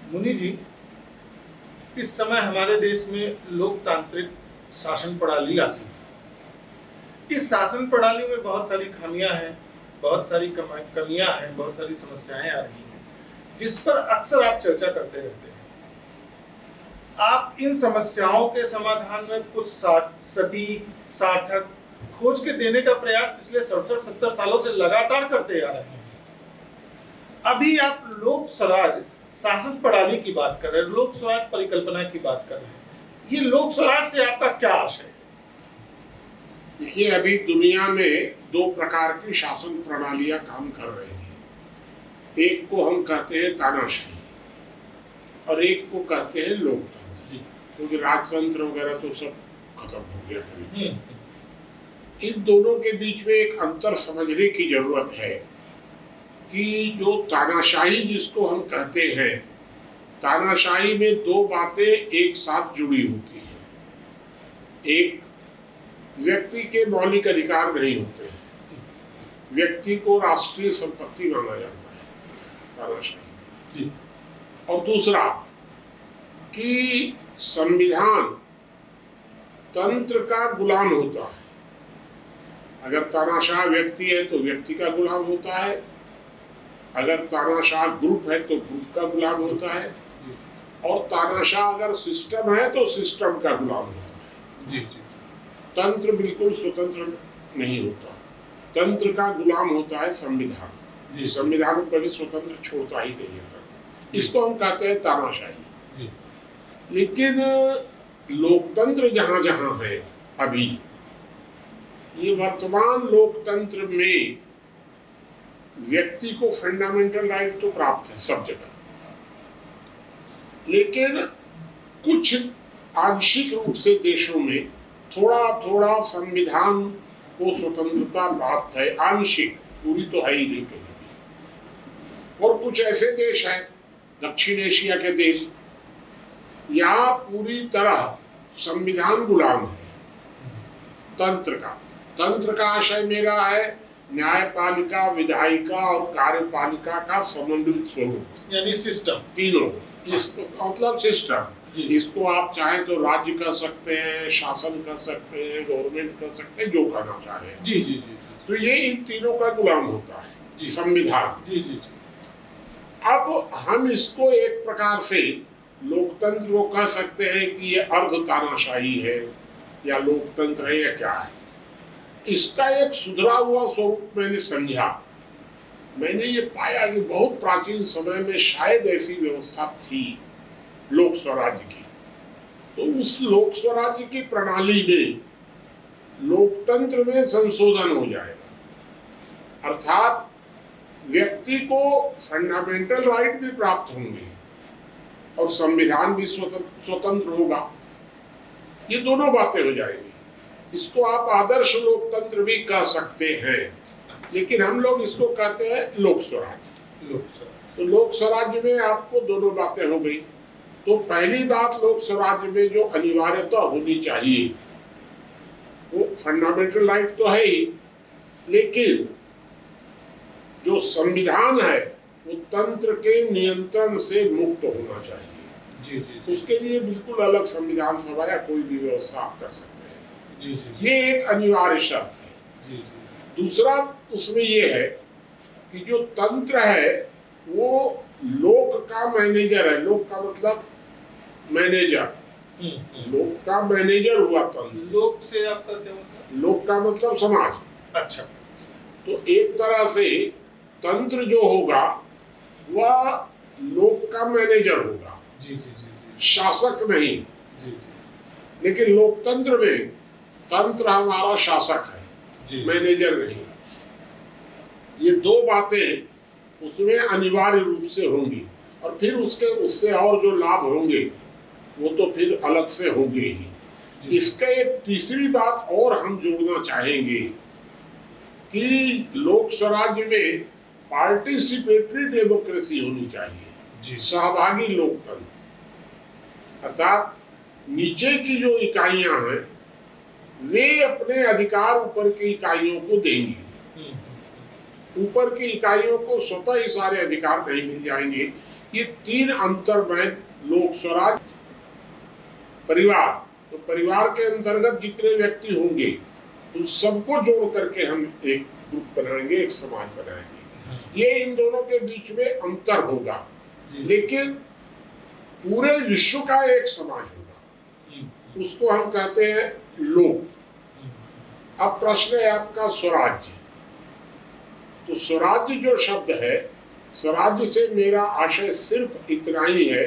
मुनि जी, इस समय हमारे देश में लोकतांत्रिक शासन प्रणाली आती है। इस शासन प्रणाली में बहुत सारी खामियां हैं, बहुत सारी कमियां हैं, बहुत सारी समस्याएं आ रही हैं, जिस पर अक्सर आप चर्चा करते रहते हैं। आप इन समस्याओं के समाधान में कुछ सटीक, सार्थक खोज के देने का प्रयास पिछले 67-70 सालों से लगातार करते आ रहे हैं। अभी आप लोक स्वराज शासन प्रणाली की बात कर रहे हैं, लोक स्वराज परिकल्पना की बात कर रहे हैं। ये लोक स्वराज से आपका क्या आशय है? देखिए, अभी दुनिया में दो प्रकार की शासन प्रणालियां काम कर रही हैं। एक को हम कहते हैं तानाशाही और एक को कहते हैं लोकतंत्र, क्योंकि राजतंत्र वगैरह तो सब खत्म हो गया करीब। इन दोनों के बीच में एक अंतर समझने की जरूरत है कि जो तानाशाही जिसको हम कहते हैं, तानाशाही में दो बातें एक साथ जुड़ी होती हैं। एक, व्यक्ति के मौलिक अधिकार नहीं होते हैं, व्यक्ति को राष्ट्रीय संपत्ति माना जाता है तानाशाही। और दूसरा कि संविधान तंत्र का गुलाम होता है। अगर तानाशाह व्यक्ति है तो व्यक्ति का गुलाम होता है, अगर तानाशाह ग्रुप है तो ग्रुप का गुलाम होता है, और तानाशाह अगर सिस्टम है तो सिस्टम का गुलाम होता है। तंत्र बिल्कुल स्वतंत्र नहीं होता, तंत्र का गुलाम होता है संविधान। संविधान को कभी स्वतंत्र छोड़ता ही नहीं है। इसको हम कहते हैं तानाशाही। लेकिन लोकतंत्र जहां जहां है अभी, ये वर्तमान लोकतंत्र में व्यक्ति को फंडामेंटल राइट तो प्राप्त है सब जगह, लेकिन कुछ आंशिक रूप से देशों में थोड़ा थोड़ा संविधान को स्वतंत्रता प्राप्त है, आंशिक, पूरी तो है ही नहीं कहीं भी। और कुछ ऐसे देश हैं, दक्षिण एशिया के देश, यहाँ पूरी तरह संविधान गुलाम है तंत्र का। तंत्र का आशय मेरा है न्यायपालिका, विधायिका और कार्यपालिका का समन्वित स्वरूप, यानी सिस्टम, तीनों। इसको मतलब सिस्टम, इसको आप चाहें तो राज्य कर सकते हैं, शासन कर सकते हैं, गवर्नमेंट कर सकते हैं, जो करना चाहें। जी जी जी। तो ये इन तीनों का गुलाम होता है संविधान। जी जी। अब हम इसको एक प्रकार से लोकतंत्र को कह सकते हैं कि ये अर्ध तानाशाही है या लोकतंत्र है या क्या है। इसका एक सुधरा हुआ स्वरूप मैंने समझा। मैंने ये पाया कि बहुत प्राचीन समय में शायद ऐसी व्यवस्था थी लोक स्वराज्य की। तो उस लोक स्वराज्य की प्रणाली में लोकतंत्र में संशोधन हो जाएगा, अर्थात व्यक्ति को फंडामेंटल राइट भी प्राप्त होंगे और संविधान भी स्वतंत्र होगा। ये दोनों बातें हो जाएंगी। इसको आप आदर्श लोकतंत्र भी कह सकते हैं, लेकिन हम लोग इसको कहते हैं लोक स्वराज्य। तो लोक स्वराज्य में आपको दोनों बातें हो गई। तो पहली बात, लोक स्वराज्य में जो अनिवार्यता होनी चाहिए वो फंडामेंटल राइट तो है ही, लेकिन जो संविधान है वो तंत्र के नियंत्रण से मुक्त होना चाहिए। जी। उसके लिए बिल्कुल अलग संविधान सभा या कोई भी व्यवस्था आप कर सकते हैं। जी। ये एक अनिवार्य शर्त है। जी। दूसरा उसमें ये है कि जो तंत्र है वो लोक का मैनेजर है। लोक का मतलब मैनेजर, लोक का मैनेजर हुआ तंत्र। लोक से आपका क्या मतलब? लोक का मतलब समाज। अच्छा। तो एक तरह से तंत्र जो होगा वह लोक का मैनेजर होगा। जी जी जी। शासक नहीं। जी जी। लेकिन लोकतंत्र में तंत्र हमारा शासक है, मैनेजर नहीं। ये दो बातें उसमें अनिवार्य रूप से होंगी, और फिर उससे और जो लाभ होंगे वो तो फिर अलग से होंगे ही। इसका एक तीसरी बात और हम जोड़ना चाहेंगे कि लोक स्वराज्य में पार्टिसिपेटरी डेमोक्रेसी होनी चाहिए, सहभागी लोकतंत्र। अर्थात नीचे की जो इकाइयां हैं वे अपने अधिकार ऊपर की इकाइयों को देंगी। ऊपर की इकाइयों को स्वतः ही सारे अधिकार नहीं मिल जाएंगे, ये तीन अंतर में लोक स्वराज, परिवार, तो परिवार के अंतर्गत जितने व्यक्ति होंगे उन सबको जोड़ करके हम एक ग्रुप बनाएंगे, एक समाज बनाएंगे। ये इन दोनों के बीच में अंतर होगा, लेकिन पूरे विश्व का एक समाज होगा, उसको हम कहते हैं लोक। अब प्रश्न है आपका स्वराज्य। तो स्वराज्य जो शब्द है, स्वराज्य से मेरा आशय सिर्फ इतना ही है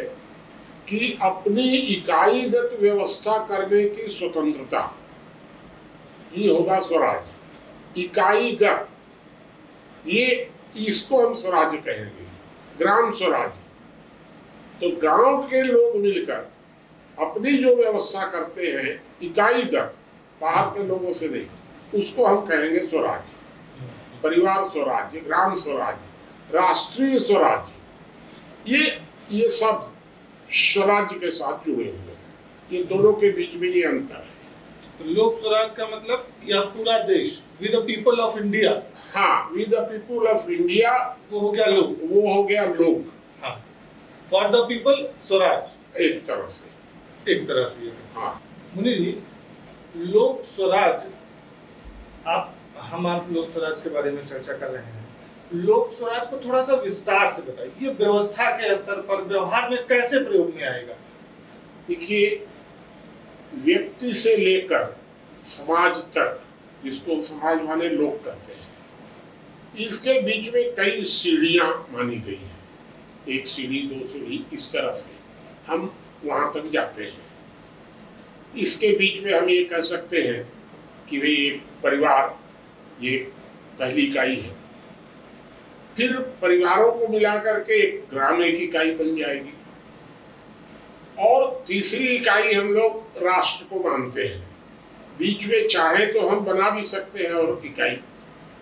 कि अपनी इकाईगत व्यवस्था करने की स्वतंत्रता, ये होगा स्वराज्य। इकाईगत, ये इसको हम स्वराज्य कहेंगे। ग्राम स्वराज्य, तो गांव के लोग मिलकर अपनी जो व्यवस्था करते हैं इकाईगत, बाहर के लोगों से नहीं, उसको हम कहेंगे स्वराज्य। परिवार स्वराज्य, ग्राम स्वराज्य, राष्ट्रीय स्वराज्य, ये सब स्वराज्य के साथ जुड़े हुए हैं। ये दोनों के बीच में ये अंतर है। तो लोक स्वराज का मतलब यह पूरा देश, with the people of India. हाँ, with the people of India, वो हो गया लोक। वो हो गया लोक। हाँ, फॉर द पीपल स्वराज, एक तरह से। हाँ मुनि जी, लोक स्वराज, हम आप लोक स्वराज के बारे में चर्चा कर रहे हैं। लोक स्वराज को थोड़ा सा विस्तार से बताइए, ये व्यवस्था के स्तर पर व्यवहार में कैसे प्रयोग में आएगा? देखिए, व्यक्ति से लेकर समाज तक, जिसको समाज माने लोग कहते हैं, इसके बीच में कई सीढ़ियां मानी गई हैं। एक सीढ़ी, दो सीढ़ी, इस तरह से हम वहां तक जाते हैं। इसके बीच में हम ये कह सकते हैं कि भाई एक परिवार, ये पहली इकाई है। फिर परिवारों को मिलाकर के एक ग्राम एक इकाई बन जाएगी, और तीसरी इकाई हम लोग राष्ट्र को मानते हैं। बीच में चाहे तो हम बना भी सकते हैं और इकाई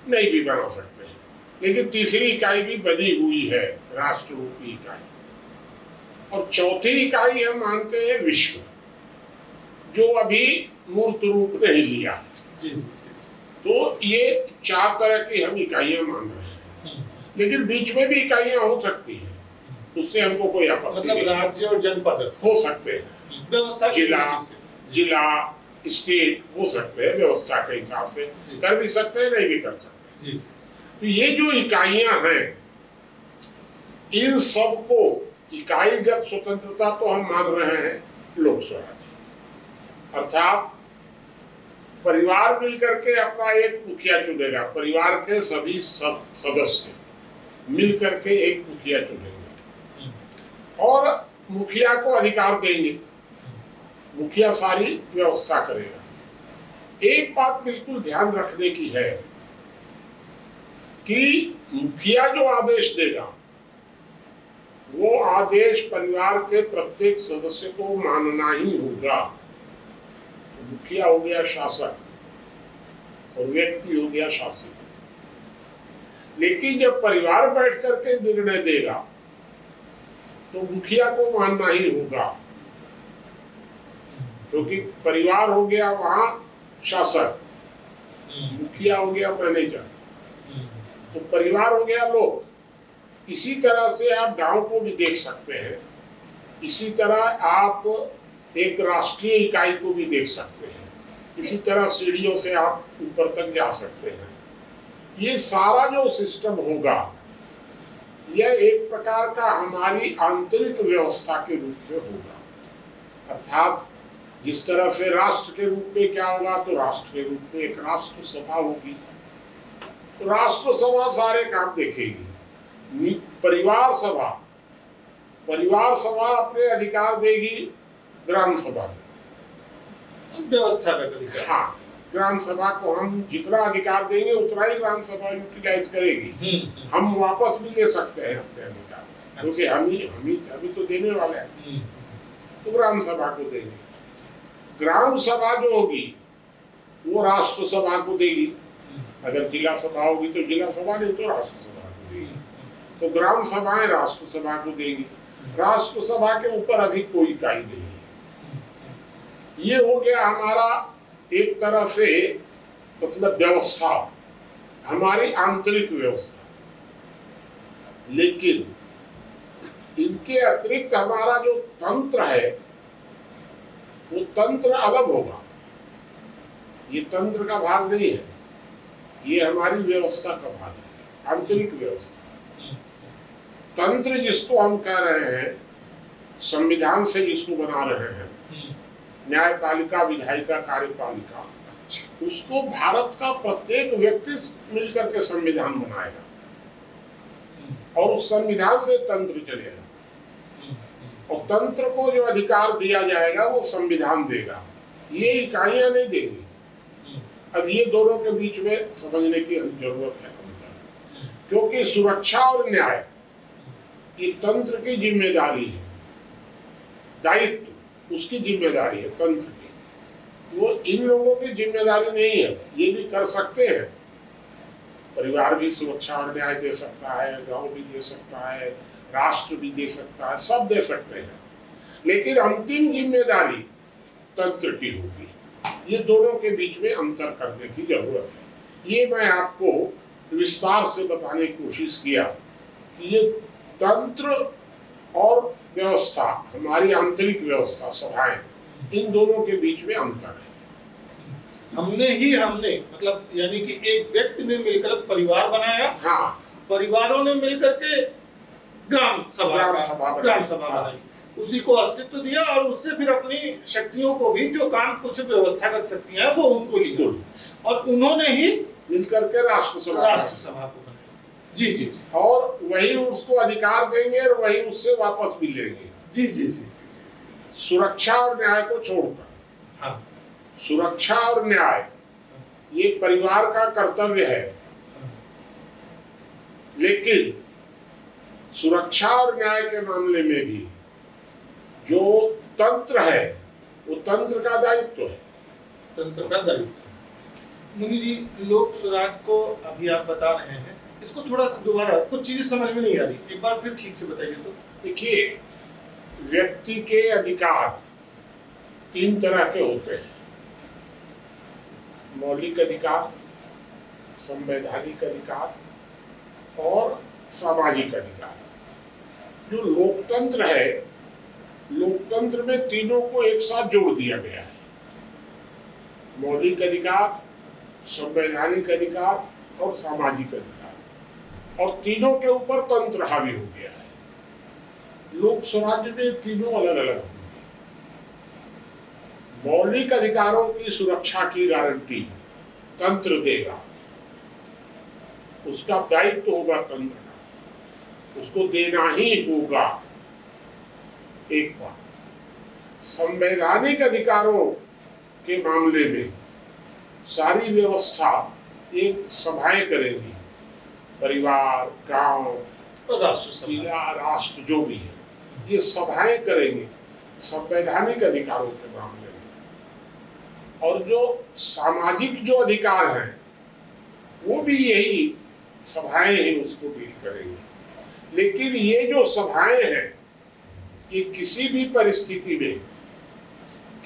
नहीं भी बना सकते हैं, लेकिन तीसरी इकाई भी बनी हुई है, राष्ट्र रूपी इकाई। और चौथी इकाई हम मानते हैं विश्व, जो अभी मूर्त रूप नहीं लिया। तो ये चार तरह की हम इकाइयां मान रहे हैं, लेकिन बीच में भी इकाइयां हो सकती हैं, उससे हमको कोई आपत्ति मतलब नहीं। राज्य और जनपद हो सकते हैं, व्यवस्था, जिला, स्टेट हो सकते हैं, व्यवस्था के हिसाब से कर भी सकते हैं, नहीं भी कर सकते। तो ये जो इकाइयां हैं, इन सबको इकाईगत स्वतंत्रता तो हम मान रहे हैं लोक स्वराज्य। अर्थात परिवार मिलकर के अपना एक मुखिया चुनेगा, परिवार के सभी सदस्य मिलकर के एक मुखिया चुनेंगे और मुखिया को अधिकार देंगे, मुखिया सारी व्यवस्था करेगा। एक बात बिल्कुल ध्यान रखने की है कि मुखिया जो आदेश देगा, वो आदेश परिवार के प्रत्येक सदस्य को मानना ही होगा। मुखिया हो गया शासक और व्यक्ति हो गया शासित। लेकिन जब परिवार बैठ करके निर्णय देगा तो मुखिया को मानना ही होगा, क्योंकि परिवार हो गया वहां शासक, मुखिया हो गया मैनेजर, तो परिवार हो गया लोग। इसी तरह से आप गांव को भी देख सकते हैं, इसी तरह आप एक राष्ट्रीय इकाई को भी देख सकते हैं, इसी तरह सीढ़ियों से आप ऊपर तक जा सकते हैं। ये सारा जो सिस्टम होगा, यह एक प्रकार का हमारी आंतरिक व्यवस्था के रूप में होगा। अर्थात जिस तरह से राष्ट्र के रूप में क्या होगा, तो राष्ट्र के रूप में एक राष्ट्र सभा होगी, तो राष्ट्र सभा सारे काम देखेगी। परिवार सभा अपने अधिकार देगी ग्राम सभा को, व्यवस्था का तरीका। हाँ, ग्राम सभा को हम जितना अधिकार देंगे उतना ही ग्राम सभा यूटिलाइज करेगी। हम वापस भी ले सकते हैं अपने अधिकार, क्योंकि हम तो देने वाले हैं, तो ग्राम सभा को देंगे। ग्राम सभा जो होगी वो राष्ट्र सभा को देगी, अगर जिला सभा होगी तो जिला सभा, नहीं तो राष्ट्र सभा को देगी। तो ग्राम सभाएं राष्ट्र सभा को देगी। राष्ट्र सभा के ऊपर अभी कोई इकाई नहीं है। ये हो गया हमारा एक तरह से मतलब व्यवस्था, हमारी आंतरिक व्यवस्था। लेकिन इनके अतिरिक्त हमारा जो तंत्र है वो तंत्र अलग होगा। ये तंत्र का भाग नहीं है, ये हमारी व्यवस्था का भाग है, आंतरिक व्यवस्था। तंत्र जिसको हम कह रहे हैं, संविधान से जिसको बना रहे हैं, न्यायपालिका, विधायिका, कार्यपालिका, उसको भारत का प्रत्येक व्यक्ति मिलकर के संविधान बनाएगा और उस संविधान से तंत्र चलेगा। और तंत्र को जो अधिकार दिया जाएगा वो संविधान देगा, ये इकाइयां नहीं देंगी। अब ये दोनों के बीच में समझने की जरूरत है अंतर, क्योंकि सुरक्षा और न्याय ये तंत्र की जिम्मेदारी है, दायित्व उसकी जिम्मेदारी है तंत्र की, वो इन लोगों की जिम्मेदारी नहीं है। ये भी कर सकते हैं, परिवार भी सुरक्षा और न्याय दे सकता है, गांव भी दे सकता है, राष्ट्र भी दे सकता है, सब दे सकते हैं, लेकिन अंतिम जिम्मेदारी तंत्र की होगी। ये दोनों के बीच में अंतर करने की जरूरत है। ये मैं आपको विस्तार से बताने की कोशिश किया कि ये तंत्र और व्यवस्था, हमारी आंतरिक व्यवस्था, सभाएं, इन दोनों के बीच में अंतर है। हमने मतलब यानी कि एक व्यक्ति ने मिलकर परिवार बनाया, हाँ, परिवारों ने मिलकर के ग्राम सभा बनाई, उसी को अस्तित्व दिया और उससे फिर अपनी शक्तियों को भी, जो काम कुछ व्यवस्था कर सकती हैं, वो उनको दिया और उन्होंने ही मिलकर के राष्ट्र सभा को बनाया। जी जी जी, और वही उसको अधिकार देंगे और वही उससे वापस भी लेंगे। जी जी जी, सुरक्षा और न्याय को छोड़कर, हाँ, सुरक्षा और न्याय ये परिवार का कर्तव्य है, लेकिन सुरक्षा और न्याय के मामले में भी जो तंत्र है वो तंत्र का दायित्व है, तंत्र का दायित्व। मुनि जी, लोक स्वराज को अभी आप बता रहे हैं, इसको थोड़ा सा दोबारा, कुछ चीजें समझ में नहीं आ रही, एक बार फिर ठीक से बताइए तो। देखिए, व्यक्ति के अधिकार तीन तरह के होते हैं, मौलिक अधिकार, संवैधानिक अधिकार और सामाजिक अधिकार। जो लोकतंत्र है, लोकतंत्र में तीनों को एक साथ जोड़ दिया गया है, मौलिक अधिकार, संवैधानिक अधिकार और सामाजिक अधिकार, और तीनों के ऊपर तंत्र हावी हो गया है। लोक स्वराज्य में तीनों अलग अलग होंगे। मौलिक अधिकारों की सुरक्षा की गारंटी तंत्र देगा, उसका दायित्व होगा तंत्र का, उसको देना ही होगा। एक बात, संवैधानिक अधिकारों के मामले में सारी व्यवस्था एक सभाएं करेंगी, परिवार, गांव, जिला, राष्ट्र, जो भी है, ये सभाएं करेंगे संवैधानिक अधिकारों के मामले में। और जो सामाजिक जो अधिकार हैं वो भी यही सभाएं ही उसको डील करेंगी। लेकिन ये जो सभाएं हैं कि किसी भी परिस्थिति में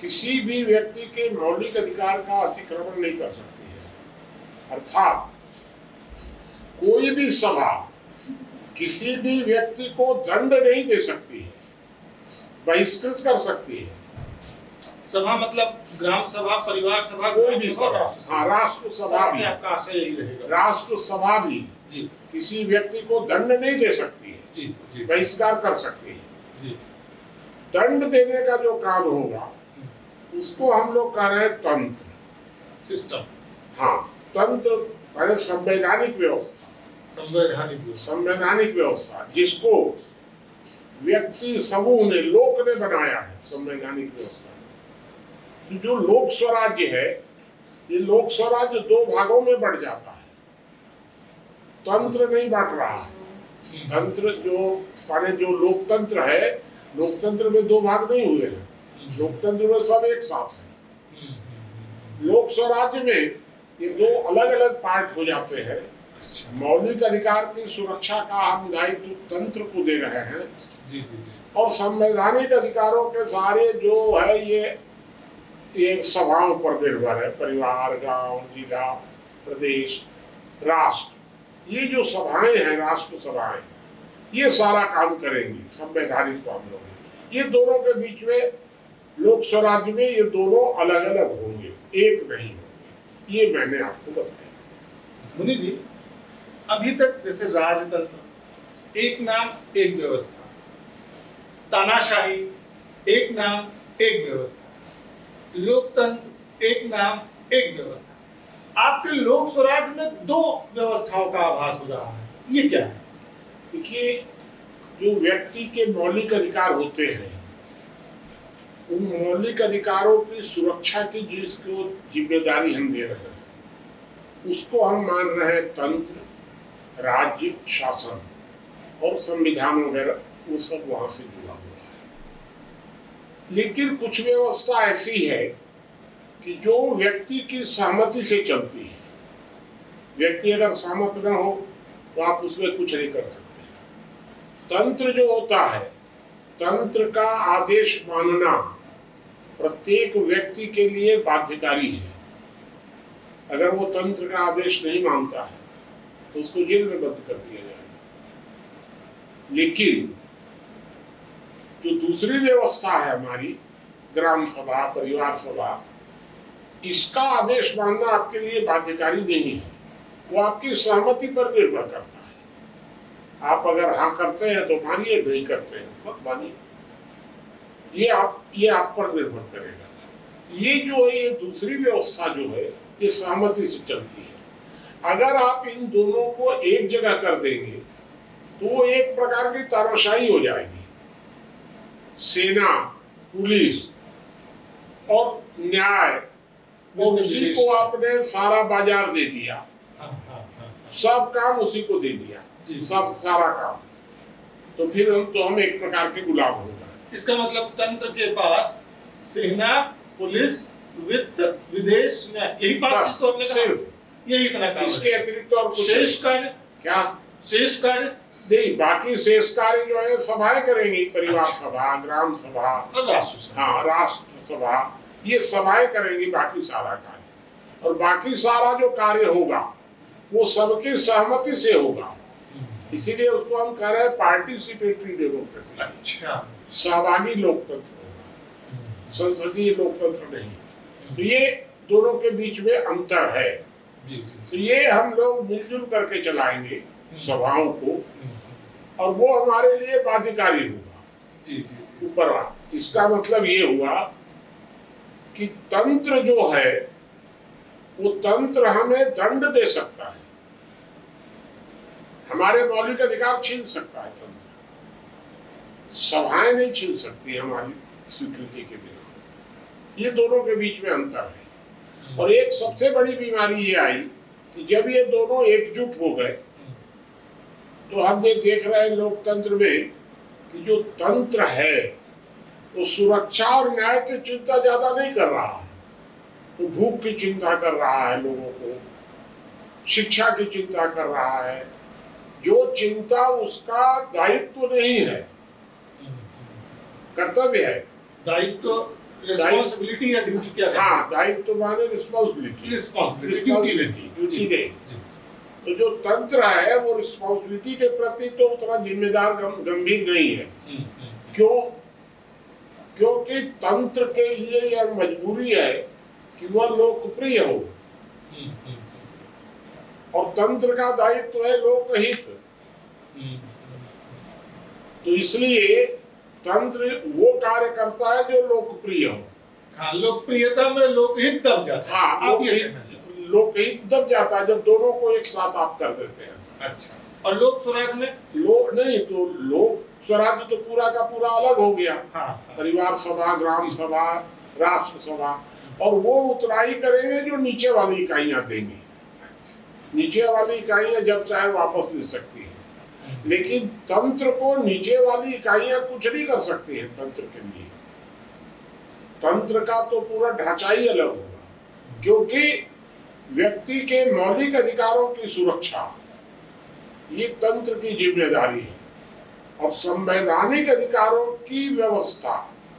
किसी भी व्यक्ति के मौलिक अधिकार का अतिक्रमण नहीं कर सकती है। अर्थात कोई भी सभा किसी भी व्यक्ति को दंड नहीं दे सकती है, बहिष्कृत कर सकती है। सभा मतलब ग्राम सभा, परिवार सभा, कोई भी सभा, हाँ, राष्ट्र सभा भी, आपका आशय यही रहेगा। राष्ट्र सभा भी जी किसी व्यक्ति को दंड नहीं दे सकती है, जी जी, बहिष्कार कर सकती है। जी, दंड देने का जो काम होगा उसको हम लोग कह रहे हैं तंत्र, सिस्टम। हाँ, तंत्र माने संवैधानिक व्यवस्था, संवैधानिक व्यवस्था जिसको व्यक्ति समूह ने, लोक ने बनाया है, संवैधानिक व्यवस्था। जो लोक स्वराज्य है, ये लोक स्वराज्य दो भागों में बढ़ जाता है, तंत्र नहीं बांट रहा है। तंत्र जो माने जो लोकतंत्र है, लोकतंत्र में दो भाग नहीं हुए हैं, लोकतंत्र में सब एक साथ है। लोक स्वराज्य में ये दो अलग अलग पार्ट हो जाते हैं। मौलिक अधिकार की सुरक्षा का हम दायित्व तंत्र को दे रहे हैं, जी जी, और संवैधानिक अधिकारों के सारे जो है ये सभाओं पर निर्भर है, परिवार, गांव, जिला, प्रदेश, राष्ट्र। ये जो सभाएं हैं, राष्ट्र सभाएं, ये सारा काम करेंगी संवैधानिक मामलों में। ये दोनों के बीच में लोक स्वराज्य में ये दोनों अलग अलग होंगे, एक नहीं होंगे। ये मैंने आपको बताया। मुनि जी, अभी तक जैसे राजतंत्र एक नाम एक व्यवस्था, तानाशाही एक नाम एक व्यवस्था, लोकतंत्र एक नाम एक व्यवस्था, आपके लोक स्वराज में दो व्यवस्थाओं का आभास हो रहा है, ये क्या है? देखिए, जो व्यक्ति के मौलिक अधिकार होते हैं, उन मौलिक अधिकारों की सुरक्षा की जिसको जिम्मेदारी हम दे रहे हैं, उसको हम मान रहे हैं तंत्र, राज्य, शासन और संविधान वगैरह, वो सब वहां से जुड़ा हुआ है। लेकिन कुछ व्यवस्था ऐसी है कि जो व्यक्ति की सहमति से चलती है। व्यक्ति अगर सहमत न हो तो आप उसमें कुछ नहीं कर सकते। तंत्र जो होता है, तंत्र का आदेश मानना प्रत्येक व्यक्ति के लिए बाध्यकारी है। अगर वो तंत्र का आदेश नहीं मानता है तो उसको जेल में बंद कर दिया जाएगा। लेकिन जो दूसरी व्यवस्था है हमारी, ग्राम सभा, परिवार सभा, इसका आदेश मानना आपके लिए बाध्यकारी नहीं है। वो आपकी सहमति पर निर्भर करता है। आप अगर हाँ करते हैं तो मानिए, नहीं करते हैं तो मत मानिए। ये आप पर निर्भर करेगा। ये जो है, ये दूसरी व्यवस्था जो है, ये सहमति से चलती है। अगर आप इन दोनों को एक जगह कर देंगे तो वो एक प्रकार की तानाशाही हो जाएगी। सेना, पुलिस और न्याय, और उसी को आपने सारा बाजार दे दिया। सब काम उसी को दे दिया, सब सारा काम। तो फिर हम एक प्रकार के गुलाम हो गए। इसका मतलब तंत्र के पास सेना, पुलिस, वित्त, विदेश, यही बात तो आपने कहा, यही इतना काम। इसके अतिरिक्त और कुछ शेष कार्य क्या? शेष कार्य नहीं, बाकी शेष कार्य जो है सभाएं करेंगी। परिवार सभा, ग्राम सभा और राष्ट्र सभा। हाँ, राष्ट्र सभा, ये सभाएं करेंगी बाकी सारा कार्य। और बाकी सारा जो कार्य होगा वो सबकी सहमति से होगा। इसीलिए उसको हम कह रहे हैं पार्टिसिपेटरी डेमोक्रेसी। अच्छा, सहभागी लोकतंत्र होगा, संसदीय लोकतंत्र नहीं। तो ये दोनों के बीच में अंतर है। तो ये हम लोग मिलजुल करके चलाएंगे सभाओं को, और वो हमारे लिए बाध्यकारी होगा। ऊपर इसका मतलब ये हुआ कि तंत्र जो है, वो तंत्र हमें दंड दे सकता है, हमारे मौलिक अधिकार छीन सकता है। तंत्र सभाएं नहीं छीन सकती हमारी स्वीकृति के बिना। ये दोनों के बीच में अंतर है। और एक सबसे बड़ी बीमारी ये आई कि जब ये दोनों एकजुट हो गए तो हम ये देख रहे हैं लोकतंत्र में कि जो तंत्र है वो सुरक्षा और न्याय की चिंता ज्यादा नहीं कर रहा है। वो भूख की चिंता कर रहा है, लोगों को शिक्षा की चिंता कर रहा है। जो चिंता उसका दायित्व नहीं है, कर्तव्य है। दायित्व, रिस्पांसिबिलिटी या ड्यूटी क्या है? हाँ, दायित्व माने रिस्पांसिबिलिटी, ड्यूटी नहीं। तो जो तंत्र है वो रिस्पांसिबिलिटी के प्रति तो उतना जिम्मेदार गंभीर नहीं है। क्यों? क्योंकि तंत्र के लिए यह मजबूरी है कि वह लोकप्रिय हो, और तंत्र का दायित्व है लोकहित। तो इसलिए तंत्र वो कार्य करता है जो लोकप्रिय हो। हाँ, लोकप्रियता में लोकहित दब जाता है। हाँ, लोकहित दब जाता है जब दोनों को एक साथ आप कर देते हैं। अच्छा, और लोक स्वराज में नहीं, तो लोक स्वराज तो पूरा का पूरा अलग हो गया। हाँ। परिवार सभा, ग्राम सभा, राष्ट्र सभा, और वो उतना ही करेंगे जो नीचे वाली इकाइयां देंगी। नीचे वाली इकाइयां जब चाहे वापस ले सकती हैं, लेकिन तंत्र को नीचे वाली इकाइयां कुछ नहीं कर सकती हैं। तंत्र के लिए तंत्र का तो पूरा ढांचा ही अलग होगा, क्योंकि व्यक्ति के मौलिक अधिकारों की सुरक्षा ये तंत्र की जिम्मेदारी है, और संवैधानिक अधिकारों की व्यवस्था,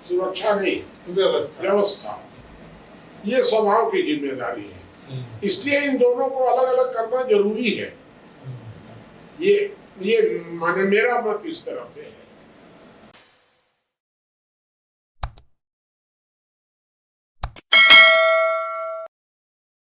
सुरक्षा नहीं, व्यवस्था ये सभाओं की जिम्मेदारी है। इसलिए इन दोनों को अलग अलग करना जरूरी है। ये ये माने मेरा मत इस तरह से है।